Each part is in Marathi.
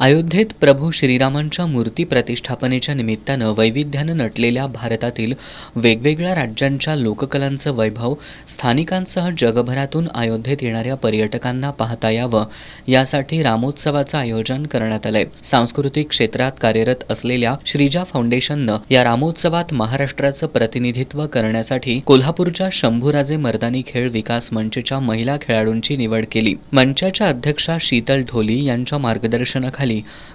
अयोध्येत प्रभू श्रीरामांच्या मूर्ती प्रतिष्ठापनेच्या निमित्तानं वैविध्यानं नटलेल्या भारतातील वेगवेगळ्या राज्यांच्या लोककलांचं वैभव स्थानिकांसह जगभरातून अयोध्येत येणाऱ्या पर्यटकांना पाहता यावं यासाठी रामोत्सवाचं आयोजन करण्यात आलंय. सांस्कृतिक क्षेत्रात कार्यरत असलेल्या श्रीजा फाउंडेशननं या रामोत्सवात महाराष्ट्राचं प्रतिनिधित्व करण्यासाठी कोल्हापूरच्या शंभूराजे मर्दानी खेळ विकास मंचच्या महिला खेळाडूंची निवड केली. मंचाच्या अध्यक्षा शीतल ढोली यांच्या मार्गदर्शनाखाली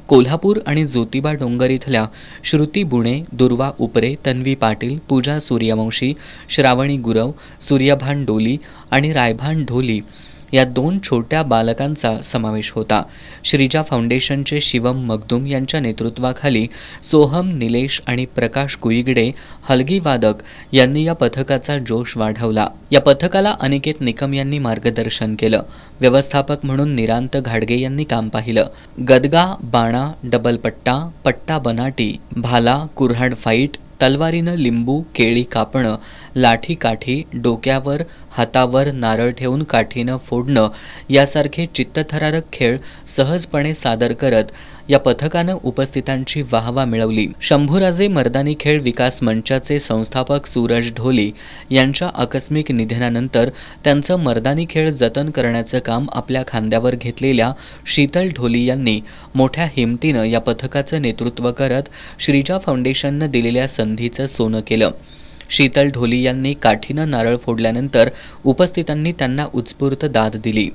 कोल्हापूर आणि ज्योतिबा डोंगर इथल्या श्रुती बुणे, दुर्वा उपरे, तन्वी पाटील, पूजा सूर्यवंशी, श्रावणी गुरव, सूर्यभान डोली आणि रायभान ढोली या 2 छोट्या बालकांचा समावेश होता. श्रीजा फाउंडेशनचे शिवम मगदूम यांच्या नेतृत्वाखाली सोहम, निलेश आणि प्रकाश कुईगडे हलगी वादक यांनी या पथकाचा जोश वाढवला. या पथकाला अनिकेत निकम यांनी मार्गदर्शन केलं. व्यवस्थापक म्हणून निरांत घाडगे यांनी काम पाहिलं. गदगा, बाणा, डबल पट्टा, पट्टा बनाटी, भाला, कुऱ्हाड फाईट, तलवारीनं लिंबू, केळी कापणं, लाठी काठी, डोक्यावर हातावर नारळ ठेवून काठीनं फोडणं यासारखे चित्तथरारक खेळ सहजपणे सादर करत या पथकानं उपस्थितांची वाहवा मिळवली. शंभूराजे मर्दानी खेळ विकास मंचाचे संस्थापक सूरज ढोली यांच्या आकस्मिक निधनानंतर त्यांचं मर्दानी खेळ जतन करण्याचं काम आपल्या खांद्यावर घेतलेल्या शीतल ढोली यांनी मोठ्या हिमतीनं या पथकाचं नेतृत्व करत श्रीजा फाउंडेशननं दिलेल्या संधीचं सोनं केलं. शीतल ढोली यांनी काठीनं नारळ फोडल्यानंतर उपस्थितांनी त्यांना उत्स्फूर्त दाद दिली.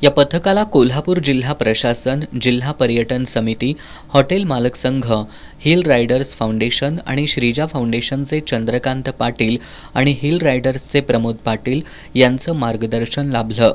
या पथकाला कोल्हापूर जिल्हा प्रशासन, जिल्हा पर्यटन समिती, हॉटेल मालक संघ, हिल रायडर्स फाउंडेशन आणि श्रीजा फाउंडेशनचे चंद्रकांत पाटील आणि हिल रायडर्सचे प्रमोद पाटील यांचं मार्गदर्शन लाभलं.